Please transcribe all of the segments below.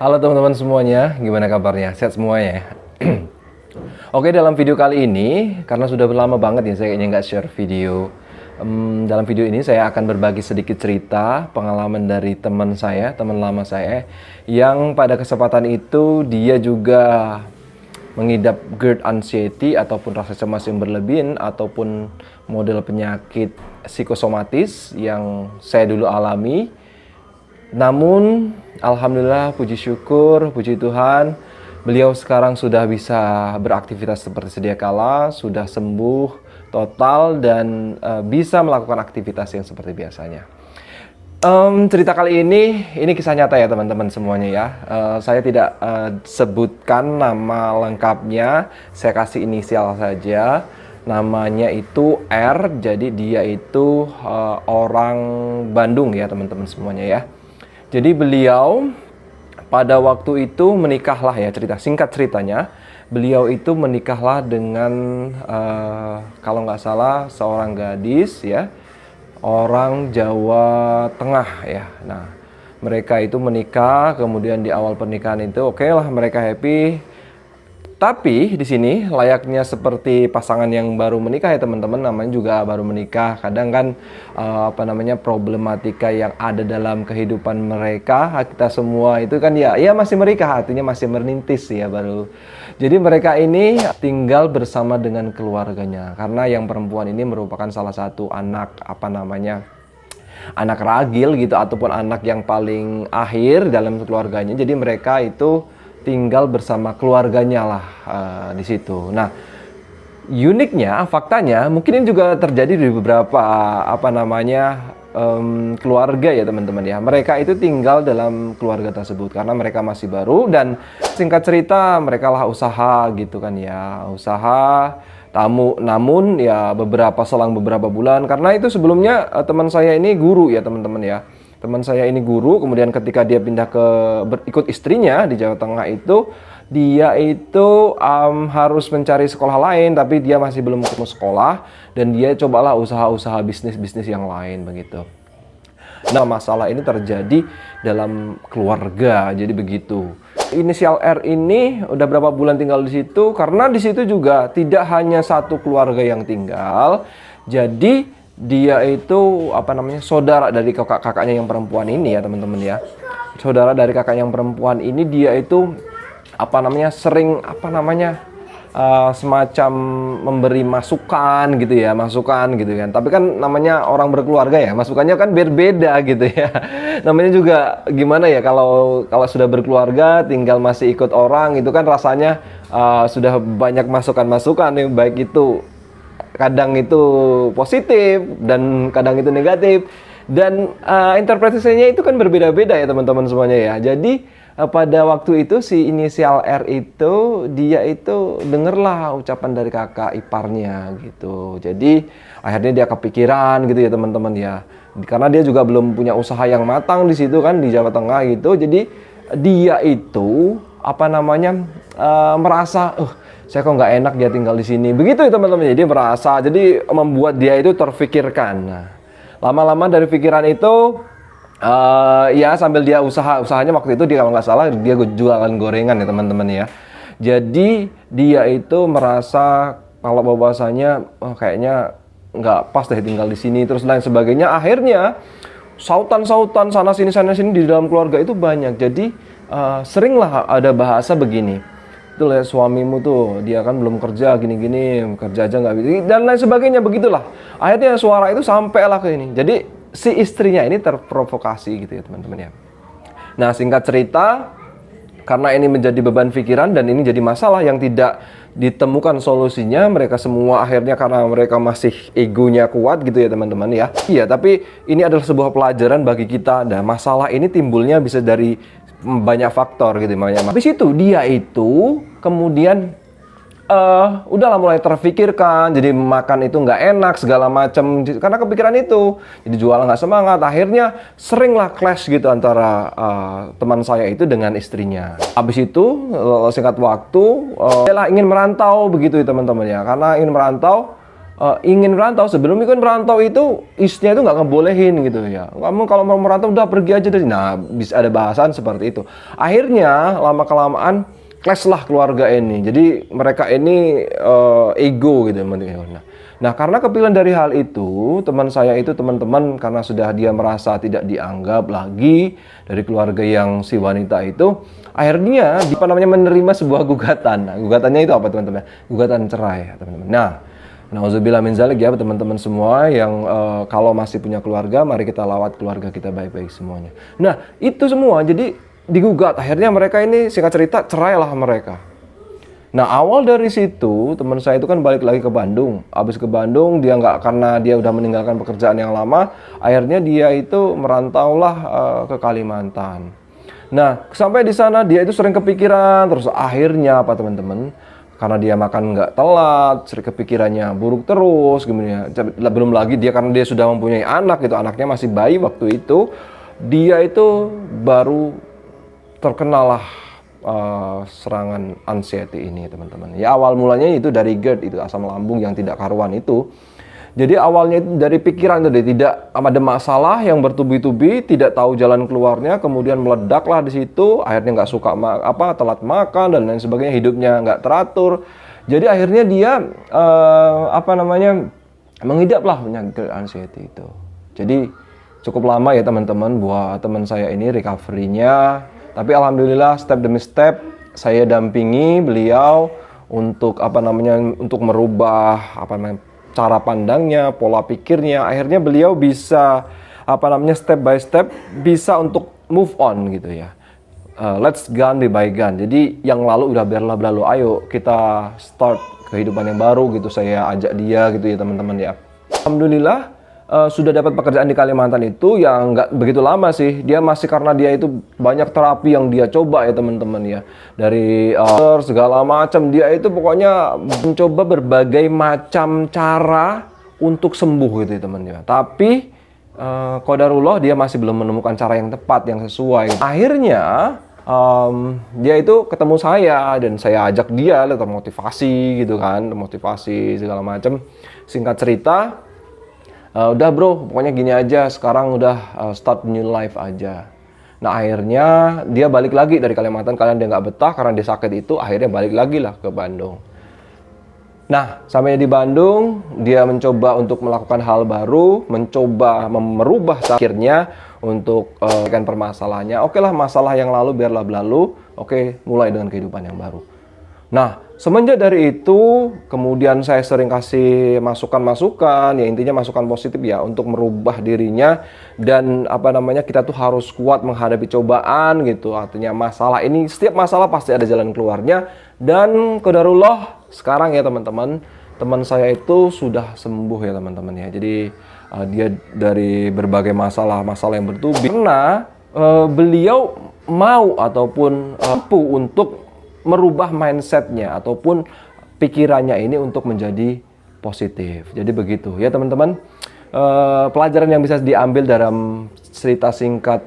Halo teman-teman semuanya, gimana kabarnya? Sehat semuanya ya? Oke, dalam video kali ini, karena sudah lama banget ya saya kayaknya nggak share video. Dalam video ini saya akan berbagi sedikit cerita pengalaman dari teman saya, teman lama saya, yang pada kesempatan itu dia juga mengidap GERD anxiety ataupun rasa cemas yang berlebihan ataupun model penyakit psikosomatis yang saya dulu alami. Namun, alhamdulillah, puji syukur, puji Tuhan, beliau sekarang sudah bisa beraktivitas seperti sedia kala, sudah sembuh total dan bisa melakukan aktivitas yang seperti biasanya. Cerita kali ini kisah nyata ya teman-teman semuanya ya. Saya tidak sebutkan nama lengkapnya, saya kasih inisial saja. Namanya itu R, jadi dia itu orang Bandung ya teman-teman semuanya ya. Jadi beliau pada waktu itu menikahlah ya, singkat ceritanya, beliau itu menikahlah dengan kalau nggak salah seorang gadis ya, orang Jawa Tengah ya. Nah, mereka itu menikah, kemudian di awal pernikahan itu oke lah mereka happy. Tapi di sini layaknya seperti pasangan yang baru menikah ya teman-teman, namanya juga baru menikah. Kadang kan problematika yang ada dalam kehidupan mereka, kita semua itu kan ya masih menikah, artinya masih merintis ya baru. Jadi mereka ini tinggal bersama dengan keluarganya karena yang perempuan ini merupakan salah satu anak anak ragil gitu ataupun anak yang paling akhir dalam keluarganya. Jadi mereka itu tinggal bersama keluarganya lah di situ. Nah, uniknya, faktanya, mungkin ini juga terjadi di beberapa keluarga ya teman-teman ya. Mereka itu tinggal dalam keluarga tersebut karena mereka masih baru dan singkat cerita mereka lah usaha gitu kan ya, usaha. Namun ya selang beberapa bulan karena itu sebelumnya teman saya ini guru ya teman-teman ya. Teman saya ini guru, kemudian ketika dia pindah ikut istrinya di Jawa Tengah itu, dia itu harus mencari sekolah lain, tapi dia masih belum ketemu sekolah, dan dia cobalah usaha-usaha bisnis-bisnis yang lain begitu. Nah, masalah ini terjadi dalam keluarga, jadi begitu. Inisial R ini udah berapa bulan tinggal di situ, karena di situ juga tidak hanya satu keluarga yang tinggal, jadi dia itu saudara dari kakaknya yang perempuan ini ya teman-teman ya. Saudara dari kakak yang perempuan ini dia itu sering semacam memberi masukan gitu kan. Tapi kan namanya orang berkeluarga ya, masukannya kan berbeda gitu ya. Namanya juga gimana ya, kalau sudah berkeluarga tinggal masih ikut orang itu kan rasanya sudah banyak masukan-masukan nih, baik itu kadang itu positif dan kadang itu negatif dan interpretasinya itu kan berbeda-beda ya teman-teman semuanya ya. Jadi pada waktu itu si inisial R itu dia itu dengerlah ucapan dari kakak iparnya gitu. Jadi akhirnya dia kepikiran gitu ya teman-teman ya. Karena dia juga belum punya usaha yang matang di situ kan di Jawa Tengah gitu. Jadi dia itu merasa saya kok nggak enak dia tinggal di sini. Begitu ya teman-teman. Jadi merasa, jadi membuat dia itu terfikirkan. Nah, lama-lama dari pikiran itu, ya sambil dia usahanya waktu itu dia kalau nggak salah dia jualan gorengan ya teman-teman ya. Jadi dia itu merasa kalau bahwasanya kayaknya nggak pas deh tinggal di sini terus lain sebagainya. Akhirnya sautan-sautan sana sini di dalam keluarga itu banyak. Jadi seringlah ada bahasa begini. Itu lihat suamimu tuh, dia kan belum kerja gini-gini, kerja aja nggak bisa, dan lain sebagainya begitulah. Akhirnya suara itu sampailah ke ini. Jadi si istrinya ini terprovokasi gitu ya teman-teman ya. Nah, singkat cerita, karena ini menjadi beban pikiran dan ini jadi masalah yang tidak ditemukan solusinya, mereka semua akhirnya karena mereka masih egonya kuat gitu ya teman-teman ya. Iya, tapi ini adalah sebuah pelajaran bagi kita. Nah, masalah ini timbulnya bisa dari banyak faktor gitu ya. Habis itu dia itu kemudian udahlah mulai terfikirkan, jadi makan itu nggak enak segala macam karena kepikiran itu, jadi jualan nggak semangat. Akhirnya seringlah clash gitu antara teman saya itu dengan istrinya. Habis itu singkat waktu dia ingin merantau begitu ya teman-teman ya, karena ingin merantau ingin merantau, sebelum ikut merantau itu istrinya itu nggak ngebolehin gitu ya. Kamu kalau mau merantau udah pergi aja dari. Nah, bisa ada bahasan seperti itu. Akhirnya lama kelamaan clash lah keluarga ini. Jadi mereka ini ego gitu. Nah, karena kepikiran dari hal itu, teman saya itu teman-teman karena sudah dia merasa tidak dianggap lagi dari keluarga yang si wanita itu, akhirnya dia menerima sebuah gugatan. Nah, gugatannya itu apa teman-teman? Gugatan cerai, teman-teman. Nauzubillah min zalik ya teman-teman semua yang kalau masih punya keluarga, mari kita lawat keluarga kita baik-baik semuanya. Nah, itu semua jadi digugat. Akhirnya mereka ini singkat cerita cerailah mereka. Nah, awal dari situ teman saya itu kan balik lagi ke Bandung. Habis ke Bandung dia nggak, karena dia udah meninggalkan pekerjaan yang lama, akhirnya dia itu merantaulah ke Kalimantan. Nah, sampai di sana dia itu sering kepikiran terus. Akhirnya apa teman-teman? Karena dia makan nggak telat, sering kepikirannya buruk terus, gimana? Belum lagi dia karena dia sudah mempunyai anak, gitu, anaknya masih bayi waktu itu, dia itu baru terkenalah serangan anxiety ini, teman-teman. Ya awal mulanya itu dari GERD, itu asam lambung yang tidak karuan itu. Jadi awalnya itu dari pikiran itu tidak ada masalah yang bertubi-tubi, tidak tahu jalan keluarnya, kemudian meledaklah di situ, akhirnya nggak suka telat makan dan lain sebagainya, hidupnya nggak teratur. Jadi akhirnya dia mengidaplah penyakit anxiety itu. Jadi cukup lama ya teman-teman buat teman saya ini recovery-nya, tapi alhamdulillah step demi step saya dampingi beliau untuk untuk merubah cara pandangnya, pola pikirnya. Akhirnya beliau bisa step by step bisa untuk move on gitu ya. Let's ganti by gun. Jadi yang lalu udah biarlah berlalu. Ayo kita start kehidupan yang baru gitu. Saya ajak dia gitu ya teman-teman ya. Alhamdulillah sudah dapat pekerjaan di Kalimantan itu yang nggak begitu lama sih. Dia masih, karena dia itu banyak terapi yang dia coba ya teman-teman ya. Dari segala macam, dia itu pokoknya mencoba berbagai macam cara untuk sembuh gitu ya teman ya. Tapi qadarullah dia masih belum menemukan cara yang tepat, yang sesuai. Akhirnya dia itu ketemu saya dan saya ajak dia termotivasi gitu kan, motivasi segala macam. Singkat cerita, udah bro, pokoknya gini aja, sekarang udah start new life aja. Nah akhirnya dia balik lagi dari Kalimantan, karena dia nggak betah, karena dia sakit itu, akhirnya balik lagi lah ke Bandung. Nah sampai di Bandung, dia mencoba untuk melakukan hal baru, mencoba merubah akhirnya untuk permasalahannya. Oke lah, masalah yang lalu biarlah berlalu, oke, mulai dengan kehidupan yang baru. Nah, semenjak dari itu, kemudian saya sering kasih masukan-masukan, ya intinya masukan positif ya, untuk merubah dirinya. Dan kita tuh harus kuat menghadapi cobaan gitu. Artinya masalah ini, setiap masalah pasti ada jalan keluarnya. Dan qadarullah, sekarang ya teman-teman, teman saya itu sudah sembuh ya teman-teman ya. Jadi dia dari berbagai masalah-masalah yang bertubi. Karena beliau mau ataupun mampu untuk merubah mindsetnya ataupun pikirannya ini untuk menjadi positif. Jadi begitu ya teman-teman. Pelajaran yang bisa diambil dalam cerita singkat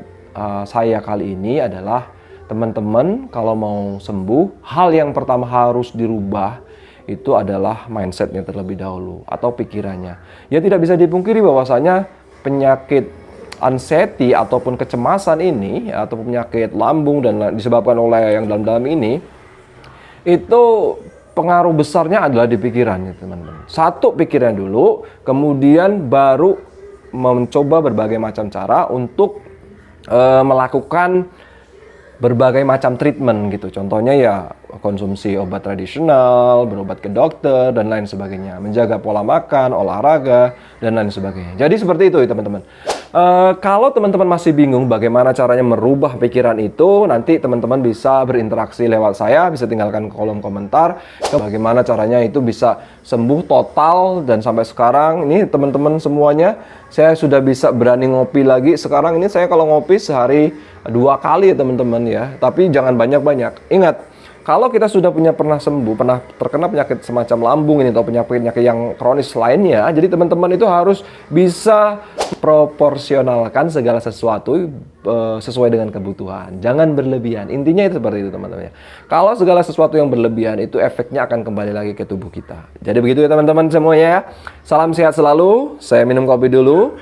saya kali ini adalah, teman-teman kalau mau sembuh, hal yang pertama harus dirubah itu adalah mindsetnya terlebih dahulu atau pikirannya. Ya tidak bisa dipungkiri bahwasanya penyakit anxiety ataupun kecemasan ini atau penyakit lambung dan disebabkan oleh yang dalam-dalam ini, itu pengaruh besarnya adalah di pikirannya teman-teman. Satu, pikiran dulu, kemudian baru mencoba berbagai macam cara untuk melakukan berbagai macam treatment gitu. Contohnya ya konsumsi obat tradisional, berobat ke dokter dan lain sebagainya, menjaga pola makan, olahraga dan lain sebagainya. Jadi seperti itu ya teman-teman. Kalau teman-teman masih bingung bagaimana caranya merubah pikiran itu, nanti teman-teman bisa berinteraksi lewat saya, bisa tinggalkan kolom komentar bagaimana caranya itu bisa sembuh total. Dan sampai sekarang ini teman-teman semuanya, saya sudah bisa berani ngopi lagi. Sekarang ini saya kalau ngopi sehari 2 kali ya teman-teman ya, tapi jangan banyak-banyak. Ingat, kalau kita sudah pernah sembuh, pernah terkena penyakit semacam lambung ini atau penyakit yang kronis lainnya, jadi teman-teman itu harus bisa proporsionalkan segala sesuatu sesuai dengan kebutuhan. Jangan berlebihan. Intinya itu seperti itu, teman-teman. Kalau segala sesuatu yang berlebihan itu efeknya akan kembali lagi ke tubuh kita. Jadi begitu ya teman-teman semuanya. Salam sehat selalu. Saya minum kopi dulu.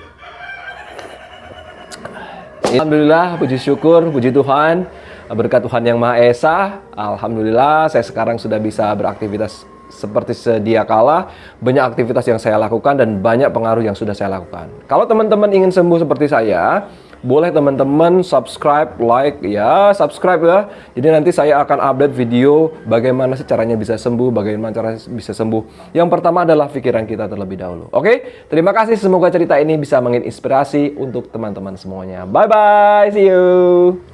Alhamdulillah, puji syukur, puji Tuhan. Berkat Tuhan Yang Maha Esa, alhamdulillah saya sekarang sudah bisa beraktivitas seperti sedia kala. Banyak aktivitas yang saya lakukan dan banyak pengaruh yang sudah saya lakukan. Kalau teman-teman ingin sembuh seperti saya, boleh teman-teman subscribe, like ya, subscribe ya. Jadi nanti saya akan update video bagaimana sih caranya bisa sembuh, bagaimana caranya bisa sembuh. Yang pertama adalah pikiran kita terlebih dahulu. Oke, terima kasih. Semoga cerita ini bisa menginspirasi untuk teman-teman semuanya. Bye bye, see you.